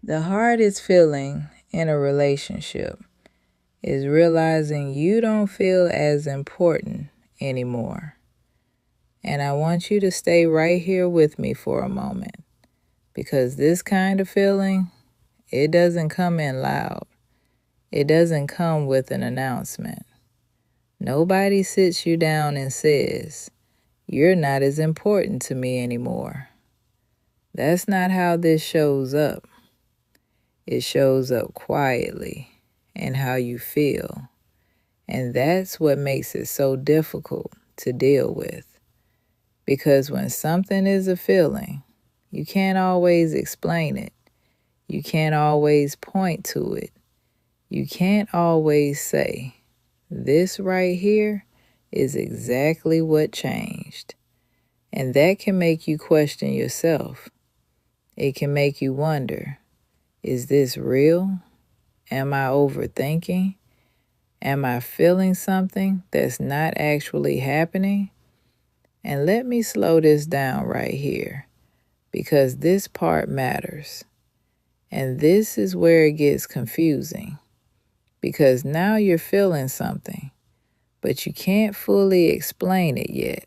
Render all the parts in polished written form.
The hardest feeling in a relationship is realizing you don't feel as important anymore. And I want you to stay right here with me for a moment, because this kind of feeling, it doesn't come in loud. It doesn't come with an announcement. Nobody sits you down and says, "You're not as important to me anymore." That's not how this shows up. It shows up quietly in how you feel. And that's what makes it so difficult to deal with. Because when something is a feeling, you can't always explain it. You can't always point to it. You can't always say, "This right here is exactly what changed." And that can make you question yourself. It can make you wonder, is this real? Am I overthinking? Am I feeling something that's not actually happening? And let me slow this down right here, because this part matters. And this is where it gets confusing, because now you're feeling something, but you can't fully explain it yet.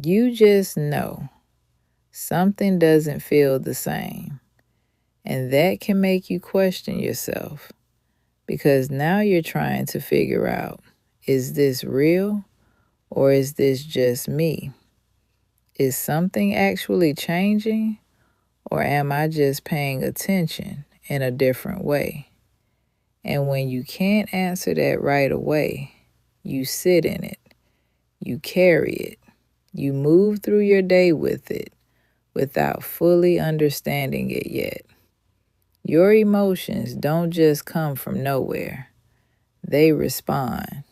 You just know something doesn't feel the same. And that can make you question yourself, because now you're trying to figure out, is this real or is this just me? Is something actually changing, or am I just paying attention in a different way? And when you can't answer that right away, you sit in it, you carry it, you move through your day with it without fully understanding it yet. Your emotions don't just come from nowhere. They respond,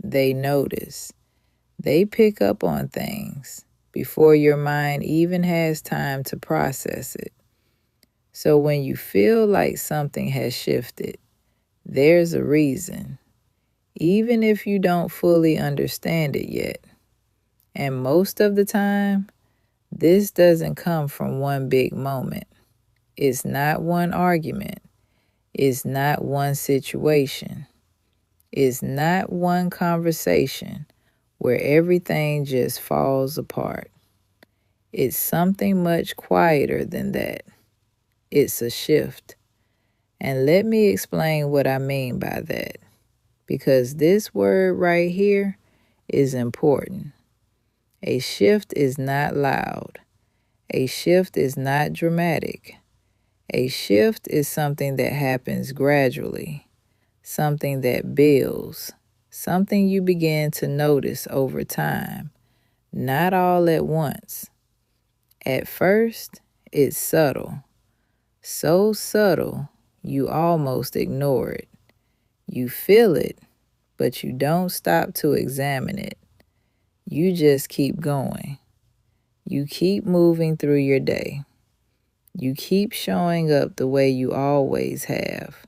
they notice, they pick up on things before your mind even has time to process it. So when you feel like something has shifted, there's a reason, even if you don't fully understand it yet. And most of the time, this doesn't come from one big moment. It's not one argument. It's not one situation. It's not one conversation where everything just falls apart. It's something much quieter than that. It's a shift. And let me explain what I mean by that, because this word right here is important. A shift is not loud. A shift is not dramatic. A shift is something that happens gradually, something that builds, something you begin to notice over time, not all at once. At first, it's subtle, so subtle you almost ignore it. You feel it, but you don't stop to examine it. You just keep going. You keep moving through your day. You keep showing up the way you always have.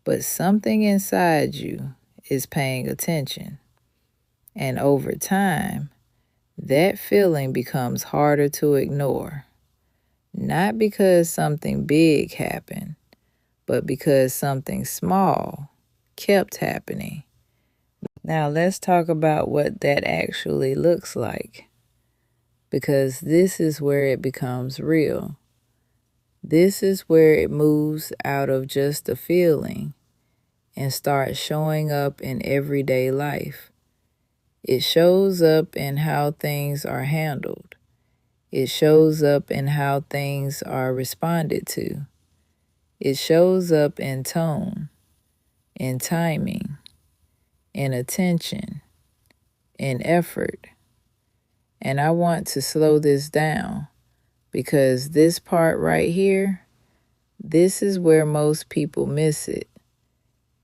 But something inside you is paying attention. And over time, that feeling becomes harder to ignore. Not because something big happened, but because something small kept happening. Now let's talk about what that actually looks like, because this is where it becomes real. This is where it moves out of just a feeling and starts showing up in everyday life. It shows up in how things are handled. It shows up in how things are responded to. It shows up in tone, in timing, in attention, in effort. And I want to slow this down, because this part right here, this is where most people miss it.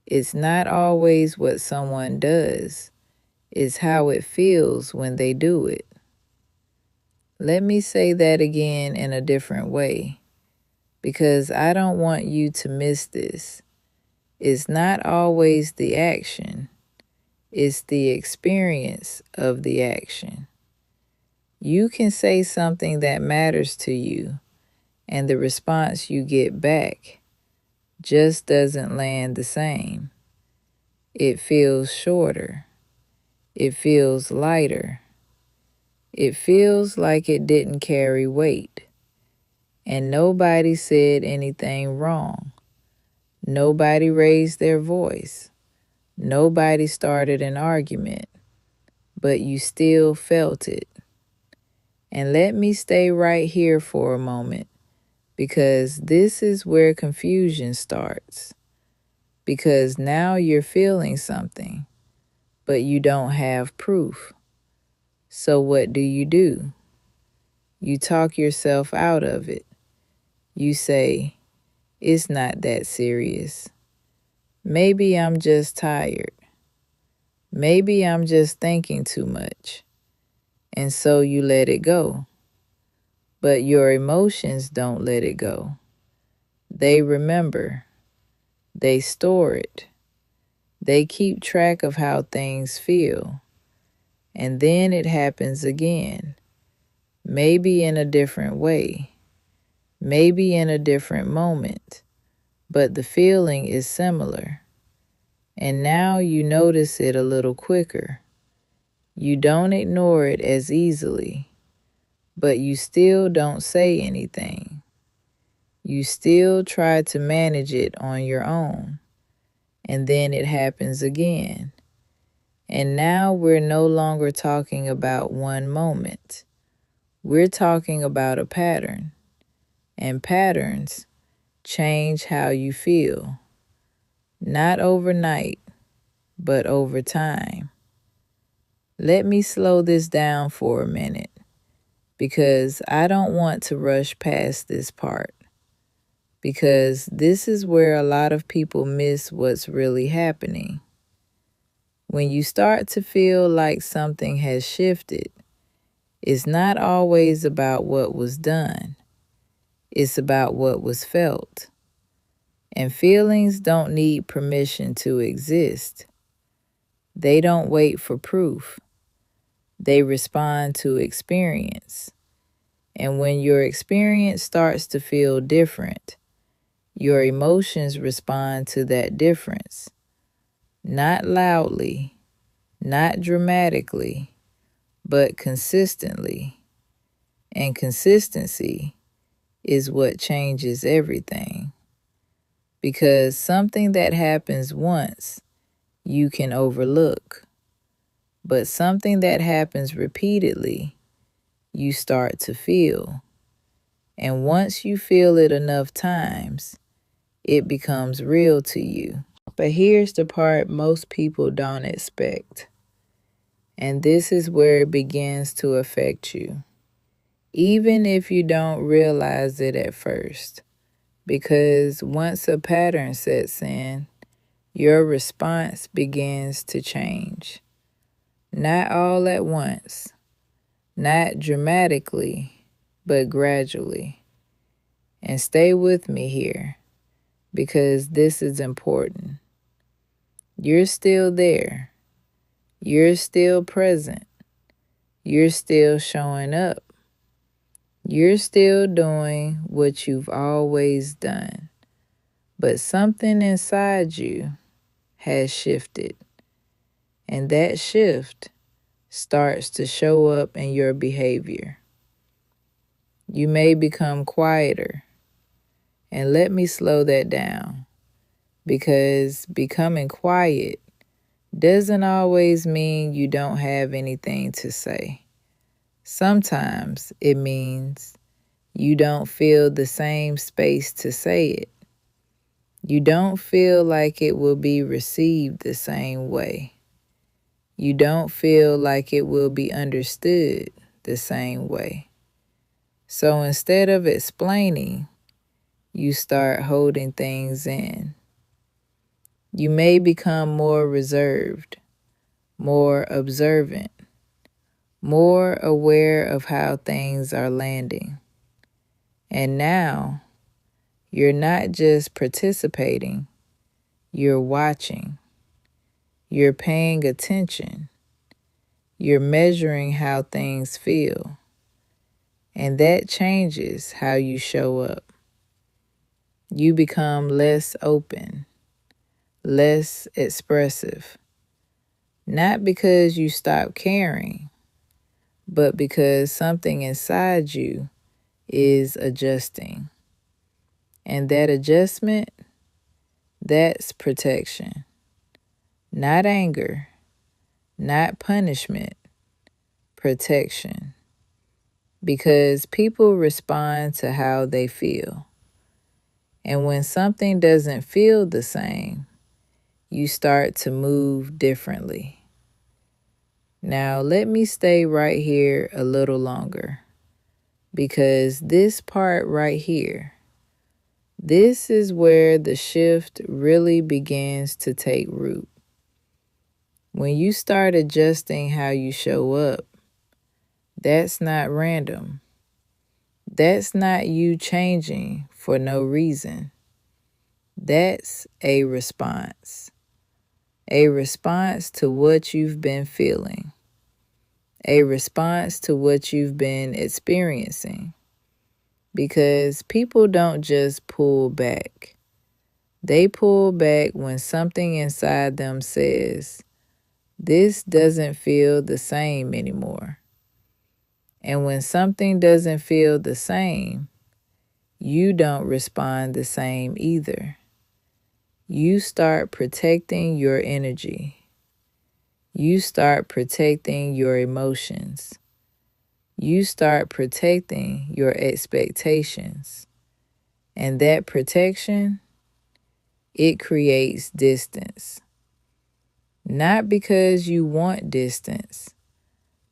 It's not always what someone does, it's how it feels when they do it. Let me say that again in a different way, because I don't want you to miss this. It's not always the action, it's the experience of the action. You can say something that matters to you, and the response you get back just doesn't land the same. It feels shorter. It feels lighter. It feels like it didn't carry weight. And nobody said anything wrong. Nobody raised their voice. Nobody started an argument. But you still felt it. And let me stay right here for a moment, because this is where confusion starts. Because now you're feeling something, but you don't have proof. So what do? You talk yourself out of it. You say, it's not that serious. Maybe I'm just tired. Maybe I'm just thinking too much. And so you let it go. But your emotions don't let it go. They remember. They store it. They keep track of how things feel. And then it happens again. Maybe in a different way. Maybe in a different moment. But the feeling is similar. And now you notice it a little quicker. You don't ignore it as easily. But you still don't say anything. You still try to manage it on your own. And then it happens again. And now we're no longer talking about one moment. We're talking about a pattern. And patterns change how you feel. Not overnight, but over time. Let me slow this down for a minute, because I don't want to rush past this part. Because this is where a lot of people miss what's really happening. When you start to feel like something has shifted, it's not always about what was done. It's about what was felt. And feelings don't need permission to exist. They don't wait for proof. They respond to experience. And when your experience starts to feel different, your emotions respond to that difference. Not loudly, not dramatically, but consistently. And consistency is what changes everything. Because something that happens once, you can overlook. But something that happens repeatedly, you start to feel. And once you feel it enough times, it becomes real to you. But here's the part most people don't expect. And this is where it begins to affect you. Even if you don't realize it at first. Because once a pattern sets in, your response begins to change. Not all at once, not dramatically, but gradually. And stay with me here, because this is important. You're still there. You're still present. You're still showing up. You're still doing what you've always done. But something inside you has shifted. And that shift starts to show up in your behavior. You may become quieter. And let me slow that down, because becoming quiet doesn't always mean you don't have anything to say. Sometimes it means you don't feel the same space to say it. You don't feel like it will be received the same way. You don't feel like it will be understood the same way. So instead of explaining, you start holding things in. You may become more reserved, more observant, more aware of how things are landing. And now, you're not just participating, you're watching. You're paying attention. You're measuring how things feel. and that changes how you show up. You become less open, less expressive, not because you stop caring, but because something inside you is adjusting. And that adjustment, that's protection. Not anger, not punishment, protection. Because people respond to how they feel. And when something doesn't feel the same, you start to move differently. Now, let me stay right here a little longer, because this part right here, this is where the shift really begins to take root. When you start adjusting how you show up, that's not random. That's not you changing for no reason. That's a response. A response to what you've been feeling. A response to what you've been experiencing. Because people don't just pull back. They pull back when something inside them says, this doesn't feel the same anymore. And when something doesn't feel the same, you don't respond the same either. You start protecting your energy. You start protecting your emotions. You start protecting your expectations. And that protection, it creates distance. Not because you want distance,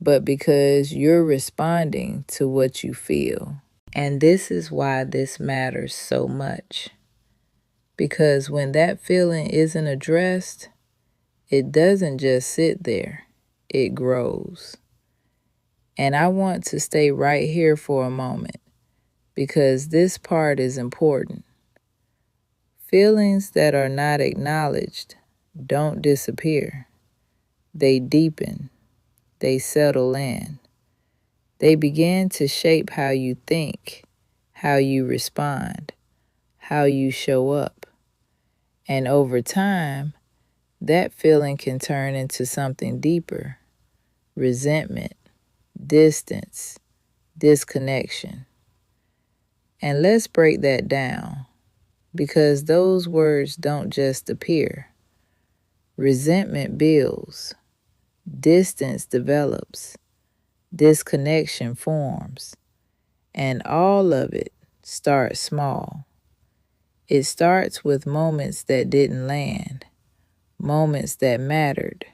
but because you're responding to what you feel. And this is why this matters so much. Because when that feeling isn't addressed, it doesn't just sit there, it grows. And I want to stay right here for a moment, because this part is important. Feelings that are not acknowledged don't disappear. They deepen. They settle in. They begin to shape how you think, how you respond, how you show up. And over time, that feeling can turn into something deeper: resentment, distance, disconnection. And let's break that down, because those words don't just appear. Resentment builds, distance develops, disconnection forms, and all of it starts small. It starts with moments that didn't land, moments that mattered,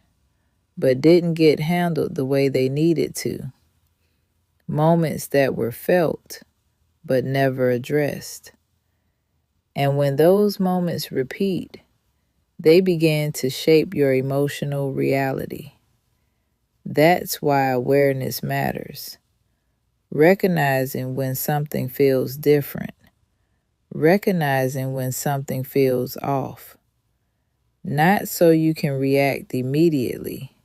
but didn't get handled the way they needed to, moments that were felt, but never addressed. And when those moments repeat, they begin to shape your emotional reality. That's why awareness matters. Recognizing when something feels different. Recognizing when something feels off. Not so you can react immediately.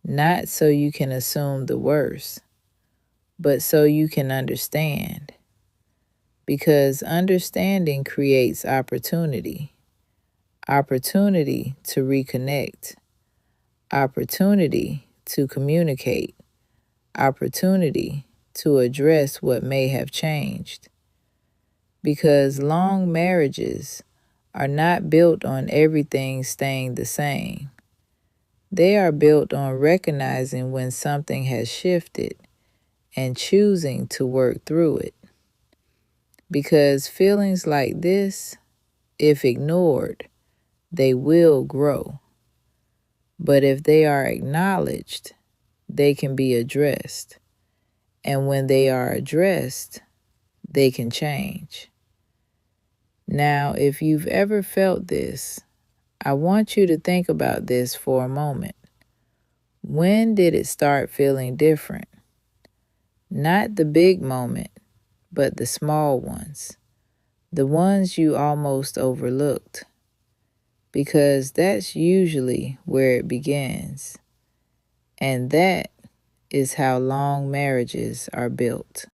Not so you can assume the worst. But so you can understand. Because understanding creates opportunity. Opportunity to reconnect. Opportunity to communicate. Opportunity to address what may have changed. Because long marriages are not built on everything staying the same. They are built on recognizing when something has shifted and choosing to work through it. Because feelings like this, if ignored, they will grow. But if they are acknowledged, they can be addressed. And when they are addressed, they can change. Now, if you've ever felt this, I want you to think about this for a moment. When did it start feeling different? Not the big moment, but the small ones. The ones you almost overlooked. Because that's usually where it begins. And that is how long marriages are built.